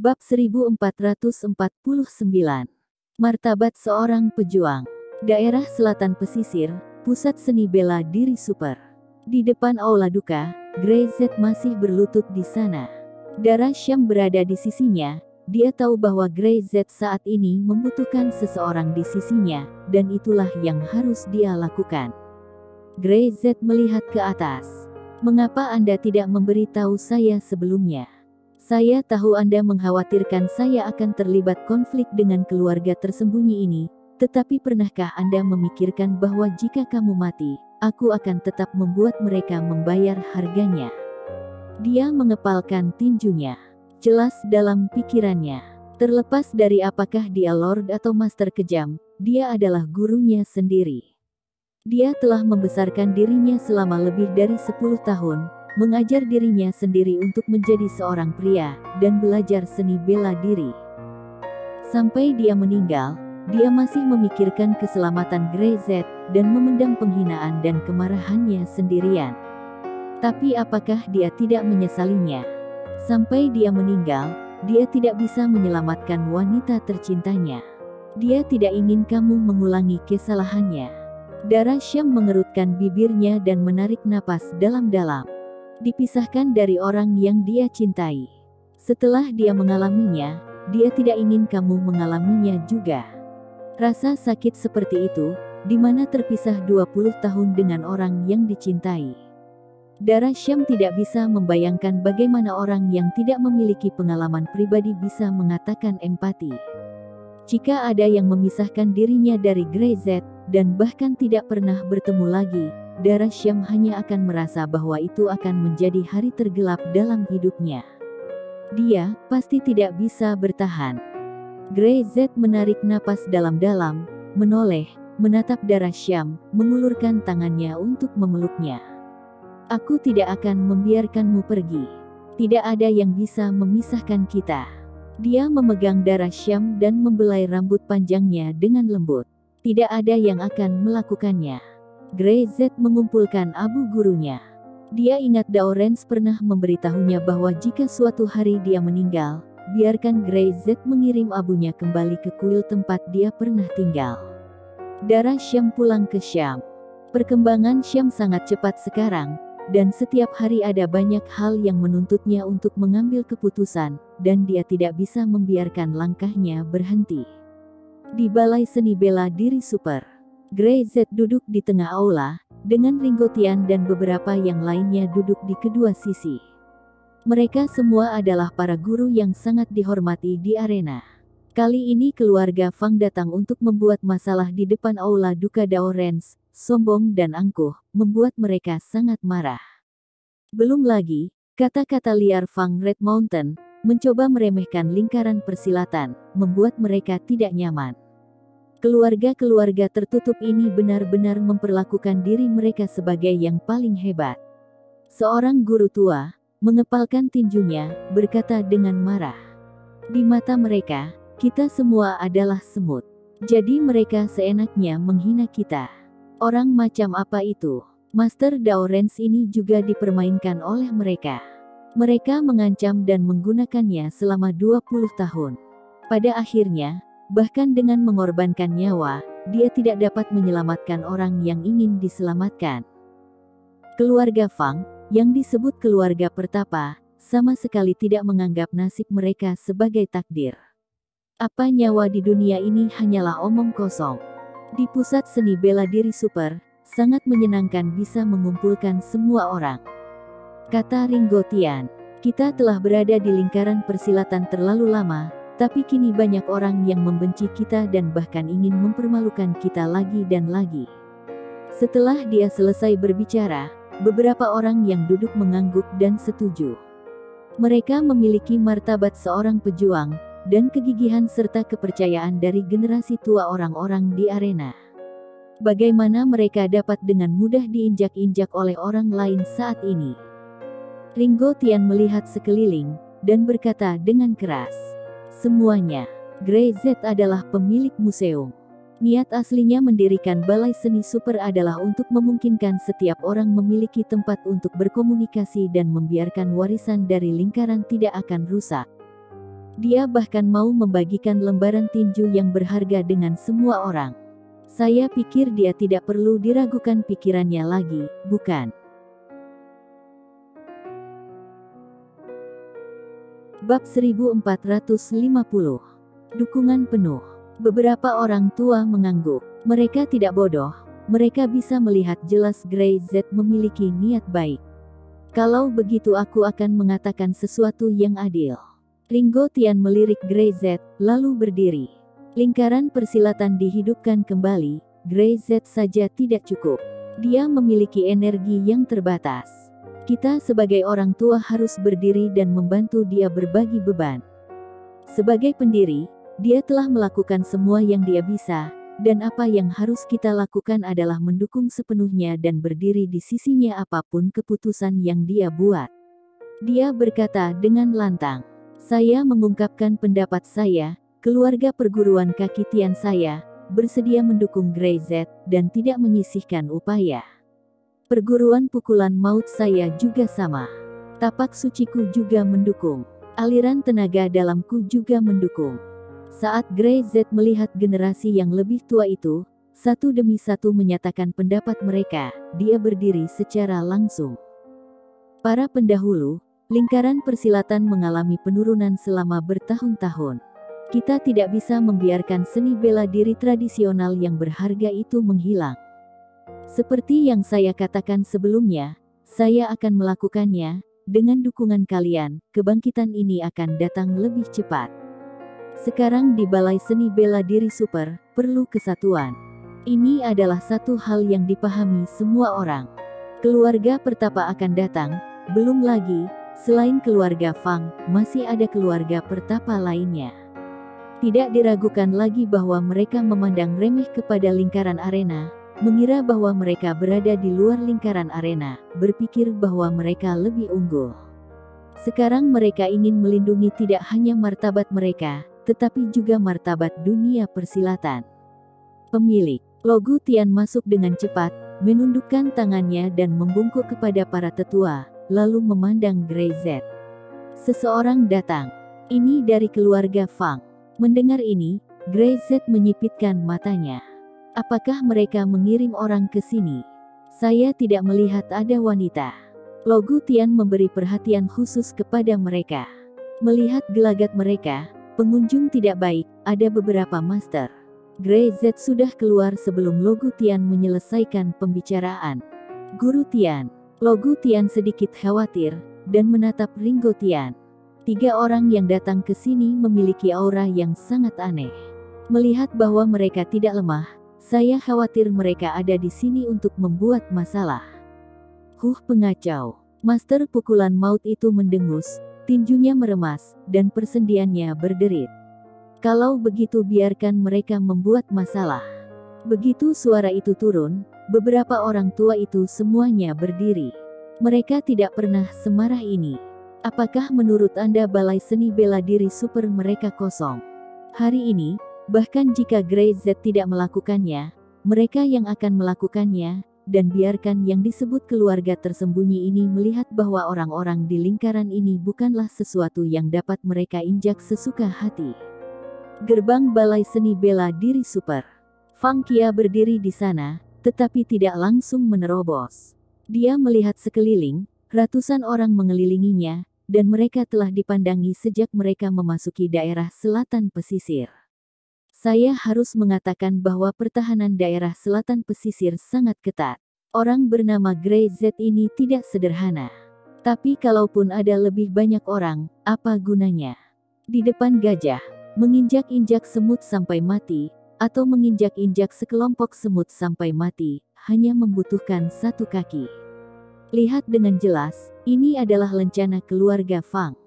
Bab 1449. Martabat seorang pejuang. Daerah Selatan Pesisir, Pusat Seni Bela Diri Super. Di depan aula duka, Grey Z masih berlutut di sana. Dara Syam berada di sisinya. Dia tahu bahwa Grey Z saat ini membutuhkan seseorang di sisinya, dan itulah yang harus dia lakukan. Grey Z melihat ke atas. "Mengapa Anda tidak memberitahu saya sebelumnya? Saya tahu Anda mengkhawatirkan saya akan terlibat konflik dengan keluarga tersembunyi ini, tetapi pernahkah Anda memikirkan bahwa jika kamu mati, aku akan tetap membuat mereka membayar harganya?" Dia mengepalkan tinjunya. Jelas dalam pikirannya. Terlepas dari apakah dia Lord atau Master Kejam, dia adalah gurunya sendiri. Dia telah membesarkan dirinya selama lebih dari 10 tahun, mengajar dirinya sendiri untuk menjadi seorang pria, dan belajar seni bela diri. Sampai dia meninggal, dia masih memikirkan keselamatan Grey Z, dan memendam penghinaan dan kemarahannya sendirian. Tapi apakah dia tidak menyesalinya? Sampai dia meninggal, dia tidak bisa menyelamatkan wanita tercintanya. Dia tidak ingin kamu mengulangi kesalahannya. Dara Syam mengerutkan bibirnya dan menarik napas dalam-dalam. Dipisahkan dari orang yang dia cintai. Setelah dia mengalaminya, dia tidak ingin kamu mengalaminya juga. Rasa sakit seperti itu, di mana terpisah 20 tahun dengan orang yang dicintai. Dara Syam tidak bisa membayangkan bagaimana orang yang tidak memiliki pengalaman pribadi bisa mengatakan empati. Jika ada yang memisahkan dirinya dari Grey Z, dan bahkan tidak pernah bertemu lagi, Dara Syam hanya akan merasa bahwa itu akan menjadi hari tergelap dalam hidupnya. Dia pasti tidak bisa bertahan. Grey Z menarik napas dalam-dalam, menoleh, menatap Dara Syam, mengulurkan tangannya untuk memeluknya. "Aku tidak akan membiarkanmu pergi. Tidak ada yang bisa memisahkan kita." Dia memegang Dara Syam dan membelai rambut panjangnya dengan lembut. "Tidak ada yang akan melakukannya." Grey Z mengumpulkan abu gurunya. Dia ingat Daorens pernah memberitahunya bahwa jika suatu hari dia meninggal, biarkan Grey Z mengirim abunya kembali ke kuil tempat dia pernah tinggal. Dara Syam pulang ke Syam. Perkembangan Syam sangat cepat sekarang, dan setiap hari ada banyak hal yang menuntutnya untuk mengambil keputusan, dan dia tidak bisa membiarkan langkahnya berhenti. Di Balai Seni Bela Diri Super, Grey Z duduk di tengah aula, dengan Ringo Tian dan beberapa yang lainnya duduk di kedua sisi. Mereka semua adalah para guru yang sangat dihormati di arena. Kali ini keluarga Fang datang untuk membuat masalah di depan aula duka Daorens, sombong dan angkuh, membuat mereka sangat marah. Belum lagi, kata-kata liar Fang Red Mountain, mencoba meremehkan lingkaran persilatan, membuat mereka tidak nyaman. Keluarga-keluarga tertutup ini benar-benar memperlakukan diri mereka sebagai yang paling hebat. Seorang guru tua, mengepalkan tinjunya, berkata dengan marah. Di mata mereka, kita semua adalah semut. Jadi mereka seenaknya menghina kita. Orang macam apa itu? Master Daorens ini juga dipermainkan oleh mereka. Mereka mengancam dan menggunakannya selama 20 tahun. Pada akhirnya, bahkan dengan mengorbankan nyawa, dia tidak dapat menyelamatkan orang yang ingin diselamatkan. Keluarga Fang, yang disebut keluarga pertapa, sama sekali tidak menganggap nasib mereka sebagai takdir. Apa nyawa di dunia ini hanyalah omong kosong. Di Pusat Seni Bela Diri Super, sangat menyenangkan bisa mengumpulkan semua orang. Kata Ringo Tian, "Kita telah berada di lingkaran persilatan terlalu lama, tapi kini banyak orang yang membenci kita dan bahkan ingin mempermalukan kita lagi dan lagi." Setelah dia selesai berbicara, beberapa orang yang duduk mengangguk dan setuju. Mereka memiliki martabat seorang pejuang, dan kegigihan serta kepercayaan dari generasi tua orang-orang di arena. Bagaimana mereka dapat dengan mudah diinjak-injak oleh orang lain saat ini? Ringo Tian melihat sekeliling, dan berkata dengan keras, "Semuanya, Grey Z adalah pemilik museum. Niat aslinya mendirikan Balai Seni Super adalah untuk memungkinkan setiap orang memiliki tempat untuk berkomunikasi dan membiarkan warisan dari lingkaran tidak akan rusak. Dia bahkan mau membagikan lembaran tinju yang berharga dengan semua orang. Saya pikir dia tidak perlu diragukan pikirannya lagi, bukan? Bab 1450. Dukungan penuh. Beberapa orang tua mengangguk. Mereka tidak bodoh. Mereka bisa melihat jelas Grey Z memiliki niat baik. Kalau begitu aku akan mengatakan sesuatu yang adil. Ringo Tian melirik Grey Z, lalu berdiri. Lingkaran persilatan dihidupkan kembali. Grey Z saja tidak cukup. Dia memiliki energi yang terbatas. Kita sebagai orang tua harus berdiri dan membantu dia berbagi beban. Sebagai pendiri, dia telah melakukan semua yang dia bisa, dan apa yang harus kita lakukan adalah mendukung sepenuhnya dan berdiri di sisinya apapun keputusan yang dia buat. Dia berkata dengan lantang. Saya mengungkapkan pendapat saya, keluarga perguruan kaki Tian saya, bersedia mendukung Grey Z, dan tidak menyisihkan upaya. Perguruan pukulan maut saya juga sama. Tapak suciku juga mendukung. Aliran tenaga dalamku juga mendukung. Saat Grey Z melihat generasi yang lebih tua itu, satu demi satu menyatakan pendapat mereka, dia berdiri secara langsung. Para pendahulu, lingkaran persilatan mengalami penurunan selama bertahun-tahun. Kita tidak bisa membiarkan seni bela diri tradisional yang berharga itu menghilang. Seperti yang saya katakan sebelumnya, saya akan melakukannya. Dengan dukungan kalian, kebangkitan ini akan datang lebih cepat. Sekarang di Balai Seni Bela Diri Super, perlu kesatuan. Ini adalah satu hal yang dipahami semua orang. Keluarga pertapa akan datang, belum lagi, selain keluarga Fang, masih ada keluarga pertapa lainnya. Tidak diragukan lagi bahwa mereka memandang remeh kepada lingkaran arena, mengira bahwa mereka berada di luar lingkaran arena, berpikir bahwa mereka lebih unggul. Sekarang mereka ingin melindungi tidak hanya martabat mereka, tetapi juga martabat dunia persilatan. Pemilik Logu Tian masuk dengan cepat, menundukkan tangannya dan membungkuk kepada para tetua, lalu memandang Grey Z. Seseorang datang. Ini dari keluarga Fang. Mendengar ini, Grey Z menyipitkan matanya. Apakah mereka mengirim orang ke sini? Saya tidak melihat ada wanita. Logu Tian memberi perhatian khusus kepada mereka. Melihat gelagat mereka, pengunjung tidak baik, ada beberapa master. Grey Z sudah keluar sebelum Logu Tian menyelesaikan pembicaraan. Guru Tian. Logu Tian sedikit khawatir, dan menatap Ringo Tian. 3 orang yang datang ke sini memiliki aura yang sangat aneh. Melihat bahwa mereka tidak lemah, saya khawatir mereka ada di sini untuk membuat masalah. Pengacau. Master pukulan maut itu mendengus, tinjunya meremas, dan persendiannya berderit. Kalau begitu biarkan mereka membuat masalah. Begitu suara itu turun, beberapa orang tua itu semuanya berdiri. Mereka tidak pernah semarah ini. Apakah menurut Anda Balai Seni Bela Diri Super mereka kosong? Hari ini, bahkan jika Grey Z tidak melakukannya, mereka yang akan melakukannya, dan biarkan yang disebut keluarga tersembunyi ini melihat bahwa orang-orang di lingkaran ini bukanlah sesuatu yang dapat mereka injak sesuka hati. Gerbang Balai Seni Bela Diri Super. Fang Qia berdiri di sana, tetapi tidak langsung menerobos. Dia melihat sekeliling, ratusan orang mengelilinginya, dan mereka telah dipandangi sejak mereka memasuki daerah selatan pesisir. Saya harus mengatakan bahwa pertahanan daerah selatan pesisir sangat ketat. Orang bernama Grey Z ini tidak sederhana. Tapi kalaupun ada lebih banyak orang, apa gunanya? Di depan gajah, menginjak-injak semut sampai mati, atau menginjak-injak sekelompok semut sampai mati, hanya membutuhkan satu kaki. Lihat dengan jelas, ini adalah lencana keluarga Fang.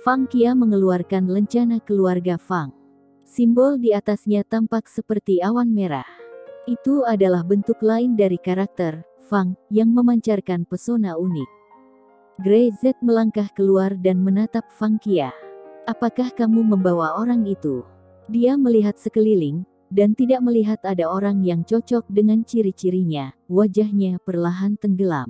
Fang Qia mengeluarkan lencana keluarga Fang. Simbol di atasnya tampak seperti awan merah. Itu adalah bentuk lain dari karakter Fang yang memancarkan pesona unik. Grey Z melangkah keluar dan menatap Fang Qia. Apakah kamu membawa orang itu? Dia melihat sekeliling, dan tidak melihat ada orang yang cocok dengan ciri-cirinya, wajahnya perlahan tenggelam.